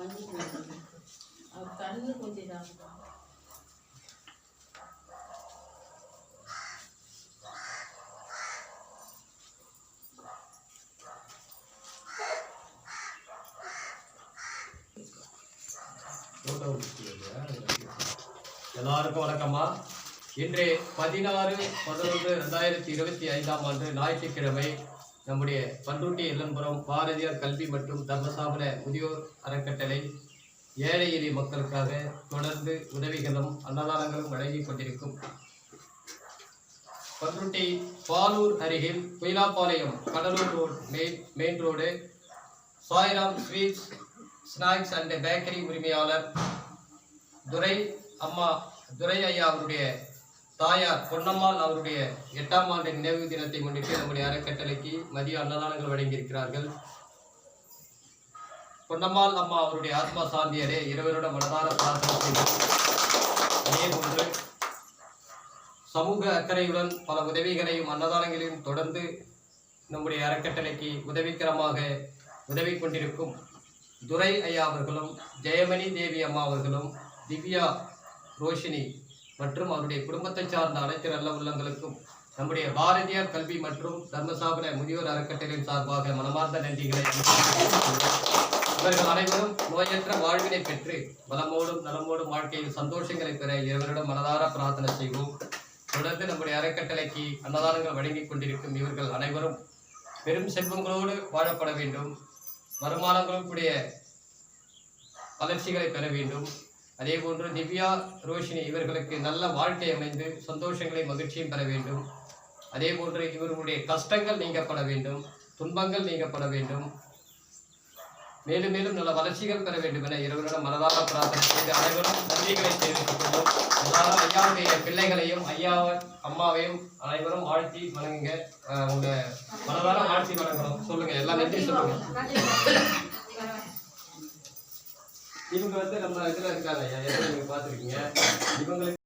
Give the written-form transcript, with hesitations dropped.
அவர் கண்ணு கொஞ்சம் இதாக எல்லாருக்கும் வணக்கம்மா. இன்று 16/11/2025 ஞாயிற்றுக்கிழமை நம்முடைய பண்ருட்டி எல்லன்புரம் பாரதியார் கல்வி மற்றும் தர்மசாபன முதியோர் அறக்கட்டளை ஏழை எளிய மக்களுக்காக தொடர்ந்து உதவிகளும் அன்னதானங்களும் வழங்கிக் கொண்டிருக்கும். பண்ருட்டி பாலூர் அருகில் Kuilapalayam Cuddalore road main road Sairam sweets snacks and bakery உரிமையாளர் துரை ஐயா அவருடைய தாயார் பொன்னம்மாள் அவருடைய 8ஆம் ஆண்டு நினைவு தினத்தை முன்னிட்டு நம்முடைய அறக்கட்டளைக்கு மதிய அன்னதானங்கள் வழங்கியிருக்கிறார்கள். பொன்னம்மாள் அம்மா அவருடைய ஆத்மா சாந்தியரே இருவரோட மனதார பிரார்த்தனை செய்தார். அதேபோன்று சமூக அக்கறையுடன் பல உதவிகளையும் அன்னதானங்களையும் தொடர்ந்து நம்முடைய அறக்கட்டளைக்கு உதவிகரமாக உதவி கொண்டிருக்கும் துரை ஐயா அவர்களும் ஜெயமணி தேவி அம்மா அவர்களும் திவ்யா ரோஷினி மற்றும் அவருடைய குடும்பத்தை சார்ந்த அனைத்து நல்ல உள்ளங்களுக்கும் நம்முடைய பாரதியார் கல்வி மற்றும் தர்மசாபன முதியோர் அறக்கட்டளையின் சார்பாக மனமார்ந்த நன்றிகளை. இவர்கள் அனைவரும் நோயற்ற வாழ்வினை பெற்று வளமோடும் நலமோடும் வாழ்க்கையில் சந்தோஷங்களை பெற இவரிடம் மனதார பிரார்த்தனை செய்வோம். தொடர்ந்து நம்முடைய அறக்கட்டளைக்கு அன்னதானங்கள் வழங்கிக் கொண்டிருக்கும் இவர்கள் அனைவரும் பெரும் செல்வங்களோடு வாழப்பட வேண்டும், வருமானங்களும் கூடிய வளர்ச்சிகளை பெற வேண்டும். அதே போன்று திவ்யா ரோஷினி இவர்களுக்கு நல்ல வாழ்க்கை அமைந்து சந்தோஷங்களை மகிழ்ச்சியும் பெற வேண்டும். அதே போன்று இவர்களுடைய கஷ்டங்கள் நீங்கப்பட வேண்டும், துன்பங்கள் நீங்கப்பட வேண்டும், மேலும் மேலும் நல்ல வளர்ச்சிகள் பெற வேண்டும் என இருவரிடம் மனதார பிரார்த்தனை செய்து அனைவரும் நன்றிகளை தெரிவித்துக் கொள்வோம். எல்லாரும் ஐயாவுடைய பிள்ளைகளையும் ஐயா அம்மாவையும் அனைவரும் வாழ்த்தி வணங்குங்க. உங்க மனதார வாழ்த்தி வணங்கணும். சொல்லுங்க, எல்லாம் நன்றி சொல்லுங்க. இவங்க நம்ம இதுல இருக்காங்க ஐயா, நீங்க பாத்துருக்கீங்க. இவங்களுக்கு